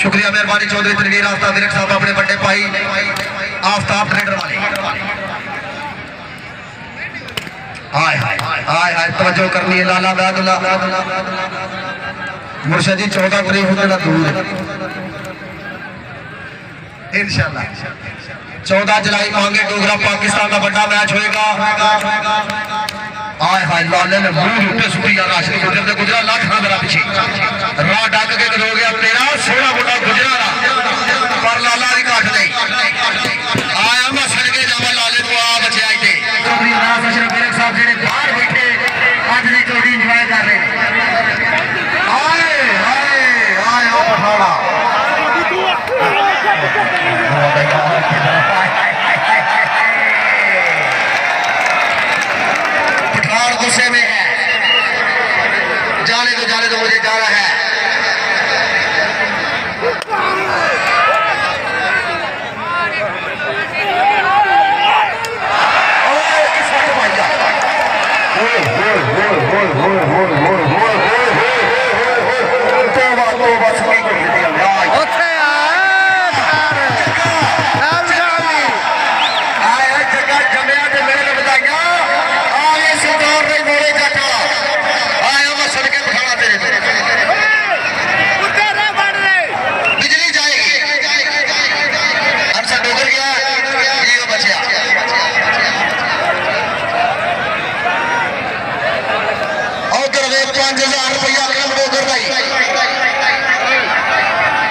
शुक्रिया मेहरबानी चौधरी तनवीर आफ्ताब विरक साहब अपने बड़े भाई आफ्ताब ट्रेडर वाले। हाय हाय हाय हाय तवज्जो करनी है लाला बैदुल्ला मुर्शद जी 14 तारीख को जरा दूर है इंशाल्लाह 14 जुलाई मांगे डोगरा पाकिस्तान का बड़ा मैच होएगा। हाय हाय लाले ने मुंह उठे सुटी या राशिद गुजर ने गुजरा लाख ना मेरा पीछे राह डाक के हो गया तेरा सोना बुढ़ा गुजरा पर लाला की काट नहीं आया मैं सड़के जावा लाले को आ बचे आई थे राज अशरफ विरक साहब जेडे बाहर बैठे आज की जोड़ी एंजॉय कर रहे हैं। हाय हाय हाय ओ पठाड़ा पठान गुस्से में है जाने दो मुझे जाना है।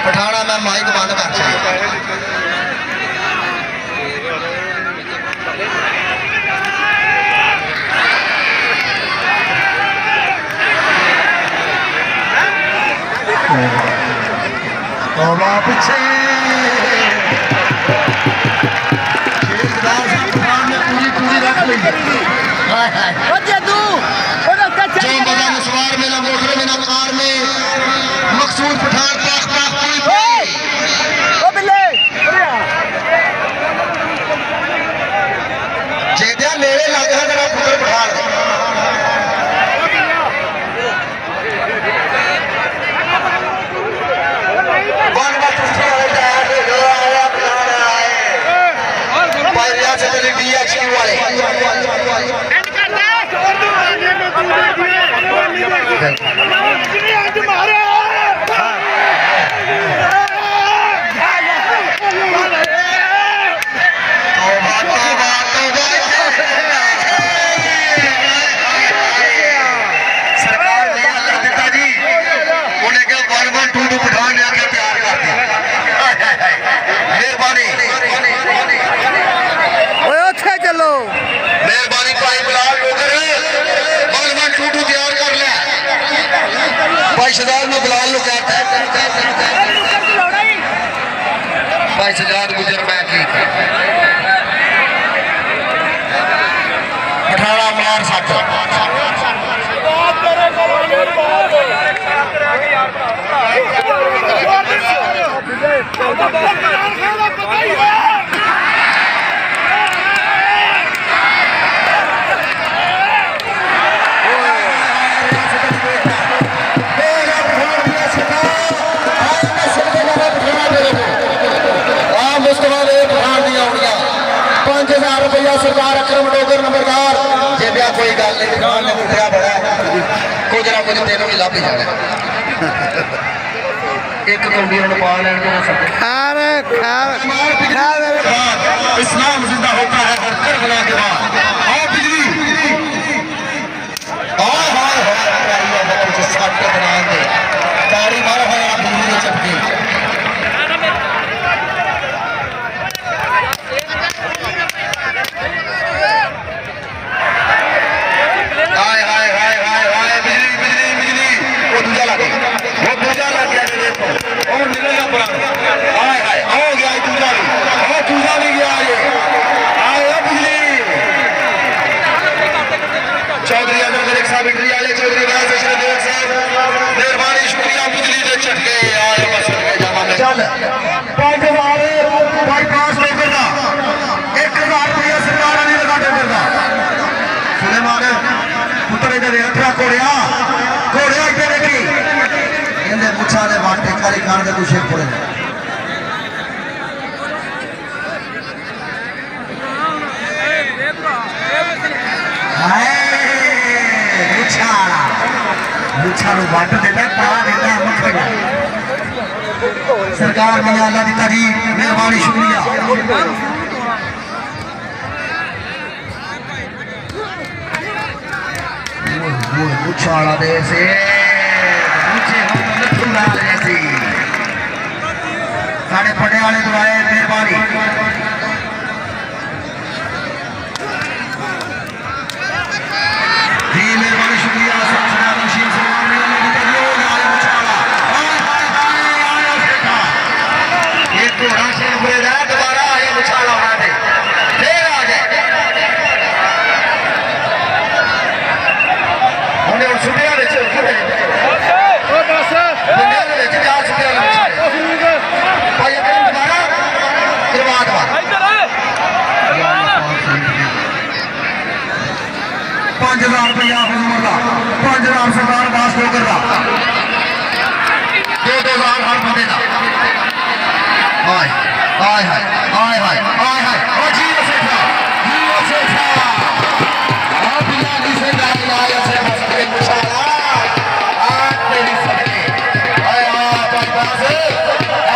पठाना मैं माइक बंद कर पीछे पूरी रख ली सवार में ना मोटर में ना कार में मकसूद पठान जेदिया मेरे लग है तेरा पुत्र पठान सजाद में बिलाल लो कहता है भाई सजाद गुजर मैं ठीक है पठाना मार सट सरकार अकरम डोगर नंबरदार जेबिया कोई गल नहीं दुकान ने उठा बड़ा कुछ ना कुछ तेनों भी लाभ ही जाना एक कौड़ी पा लैन इस्लाम जिंदा होता है और करबला के बाद आओ बिजली तारी मारा है बिजली चपकी चौधरी अजम विरक साहब चौधरी राज अशरफ विरक साहब के तू शेख पड़े वट देता पा देता मखिया सरकार ने अल्लाह की तारीफ मेहरबानी शुक्रिया उछाला दे से साढ़े पड़े वाले दुआए मेहरबानी जी मेहरबानी शुक्रिया ₹5000 5000 सरकार पास हो कर 2000 हर बंदे का हाय हाय हाय हाय हाय हाय हाय ओ जी सेठा आप बिलाली से गाड़ी लाया से बस के मुशाला आज तेरी सके हाय हाय बस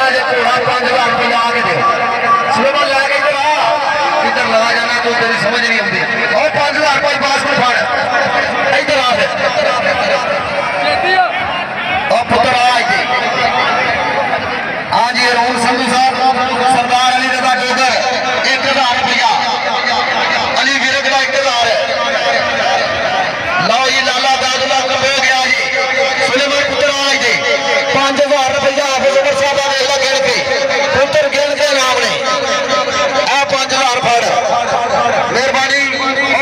आज थोड़ा ₹5000 आगे दे सुबह लगा के इधर लगा जाना तो तेरी समझ नहीं आती और ₹5000 पास में फाड़ इधर आ पुत्र आज ये रोहन संधू साहब सरदार अली रजा जोगर ₹1000 अली विरक का 1000 लो जी लाला दादुल्ला कब हो गया जी सुलेमान पुत्र आज जी ₹5000 हाफिज उमर साहब वेला गिन के पुत्र गिन के नाम ने आ 5000 फड़ मेहरबानी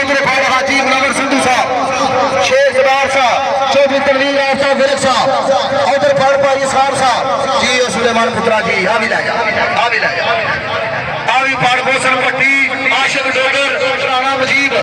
उधर फड़ हाजी मुनव्वर संधू साहब शेख सरदार साहब चौधरी तनवीर साहब विरक साहब उधर फड़ पाई साहब जी सुलेमान पुत्रा जी आ भी लाया आ भी पाड़ बोसन पट्टी आशिक डोगर राणा मजीद